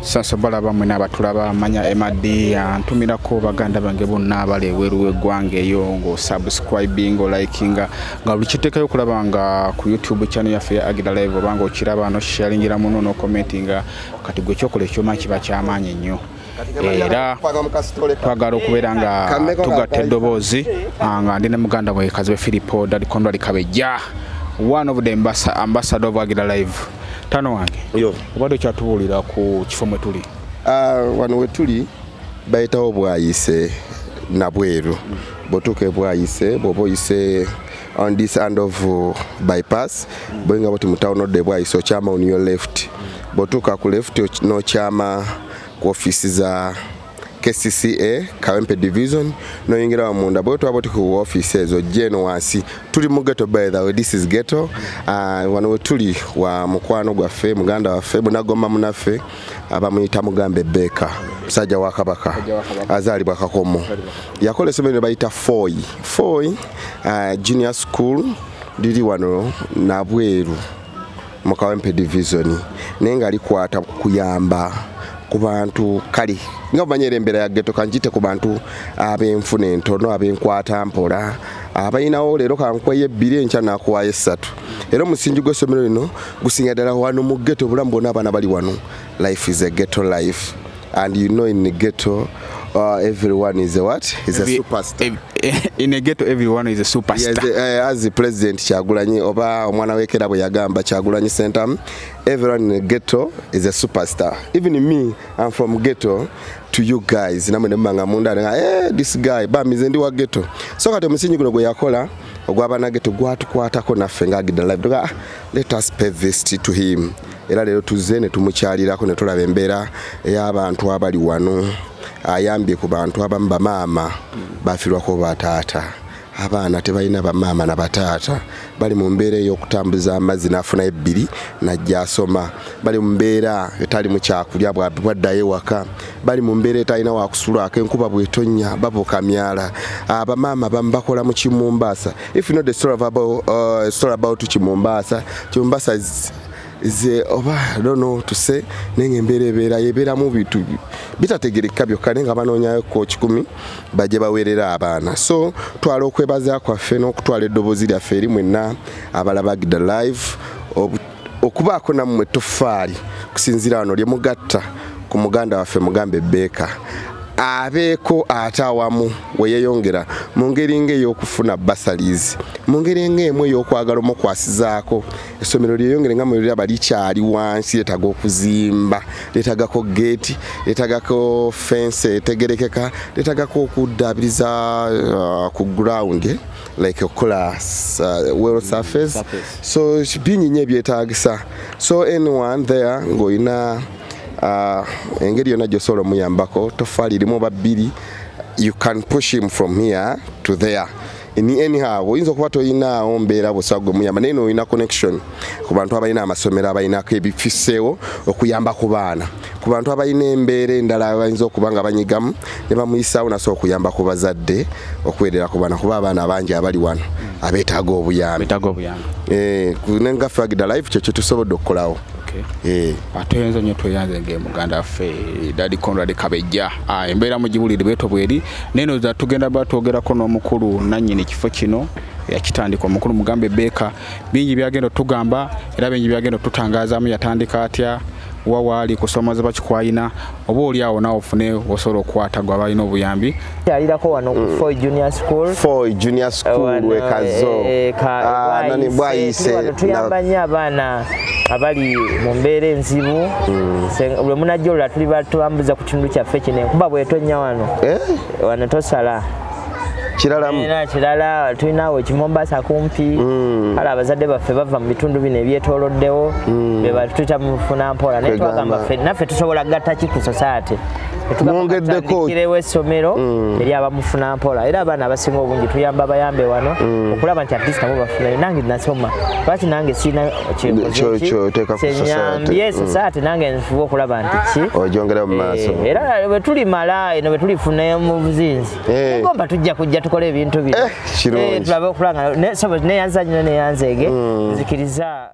Sasa balaba mwe nabatulaba manya MD antumirako baganda bange bonna abale weruwe gwange yo ngo subscribing ngo liking nga luchitekayo kulabanga ku YouTube channel yafe ya Agida Live banga okiraba no sharingira muno no commenting kati gwe kyokole kyoma kiba kyamanye nnyo era twagala okubeera nga tugatta eddobozi nga ndine muganda we kazibe Filipo Dadi Kondwali Kabejja, one of the ambassador of Agida Live. Tano wange yo obadde kyatubulira ku kifo mwe tuli wano we tuli bayitawo bwayise nabweru botuke bwayise boboyise on this end of bypass boinga boti mutawno de bwayise ochama on your left botuka ku left no chama ku office za KCCA Kawempe division no yingira wa munda boto aboti ku offices o jeno wasi tuli mu ghetto by the way. This is ghetto wano we tuli wa mukwano gwafe muganda wafe bunagoma munafe abamuyita Mugambe Beka musajja wa Kabaka azali bakakomo yakole semene bayita Foy junior school dili wano nabweru mu Kawempe division nenga alikwata kuyamba ku bantu kali nga banyere embera ya ghetto kanjite ku bantu abenfune ntono abenkwata mpola abayinawo lero kankweye 2 encha nakuwaye 3 era musinji gw'essomero lino gusingadala wano mu ghetto bulambo n'abana bali wano. Life is a ghetto life, and you know in the ghetto everyone is a what? Is a superstar. In a ghetto everyone is a superstar. Yes, as the president Kyagulanyi oba omwana wekera bwe yagamba Kyagulanyi Center, everyone in the ghetto is a superstar. Even me, I'm from ghetto to you guys. Namwe mbanga munda this guy bamize ndi wa ghetto. So kati musinyi guno gwe yakola ogwabana ghetto gwatukwatako naffe nga Agida Live. Let us pay this to him. Era lero tuze ne tumukyalirako ne tulaba embeera y'abantu abali wano. Ayambye ku bantu abamba mama bafirwako batata abaana tebalina bamama na batata bali mu mbeera y'okutambuza amazzi n'afuna 2 najja asoma bali mu mbeera etali mu kyakulya bwaddayo waka bali mu mbeera etalina wakusulako enkuba bwetonya babuka myala abamama bakola mu Kimumbasa. If you know the story about Kimumbasa is I don't know to say nenge mbere yebera mu bitu bitategereka byokka nenga banoonya ko 10 baje bawerera abaana. So twala okwebaza kwa feno okutwala eddobozi lya feri mwenna abalaba Agida Live okubaako nammwe tofaali kusinzira wano lye mugatta ku muganda waffe Mugambe Beka abeeko atawamu weyeyongera mu ngeri ng'ey'okufuna basalizi mu ngeri ng'emu ey'okwagala omukwasizaako essomero lyeyongere nga mulira balikyali wansi letaga okuzimba letagako gate letagako fence etegerekeka letagako okuddabiriza ku ground like okukola well surface so binyinya ebyetaagisa. So anyone there ng'olina engeri yonna gy'osobola omuyambako tofaali limu oba 2 you can push him from here to there anyhow. Oyinza okuba toyinaawo mbeera busa gwe muyamba naye oyina connection ku bantu abalina amasomero abalinako ebifiseewo okuyamba ku baana ku bantu abalina embeera endala bayinza okuba nga banyigamu ne bamuyisaawo naso okuyamba ku bazadde okuwerera ku baana kuba abaana abangi abali wano abeetaaga obuyambi nenga ffe Agida Live kyo kyetusobodde okukolawo. Atuyenzo nyo tweyanze nge muganda waffe Dadi Kondwali Kabejja embeera mugibulire beto bweri neno za tugenda batogerako n'omukulu nannyini kifo kino yakitandika omukulu Mugambe Beka bingi byagenda tugamba era bingi byagenda tutangazaamu yatandika atya wawali kusomaza bakikwayina oba oli awo nawo ofune osobola okukwata gwe abalina obuyambi. Kyalirako wano ku Foy Junior School wekazo nani bwayise tuyamba nnyo abaana abali mu mbeera enzibu lwe munajjola tuli batulambuza ku kitundu kyaffe kino enkuba bwetonya wano tosala kirala tulinawo Kimumbasa kumpi kale abazadde baffe bava mu bitundu bino ebyetooloddewo be batuyita mufuna mpola naye twagamba naffe tusobola gatta ki ku society mwongeddeko essomero eri abamufuna mpola era abaana abasinga obungi tuyamba bayambe wano okulaba nti at least nabo bafuna. Nange nasoma lwaki nange sina kyenyambye society nange nfuba okulaba nti ki ojongera mu maaso era bwe tulimala eno bwe tulifuna mu buzinzi gomba tujja kujja tukole ebintu bino tulabe okulanga neyanza nnyo neyanzeege nzikiriza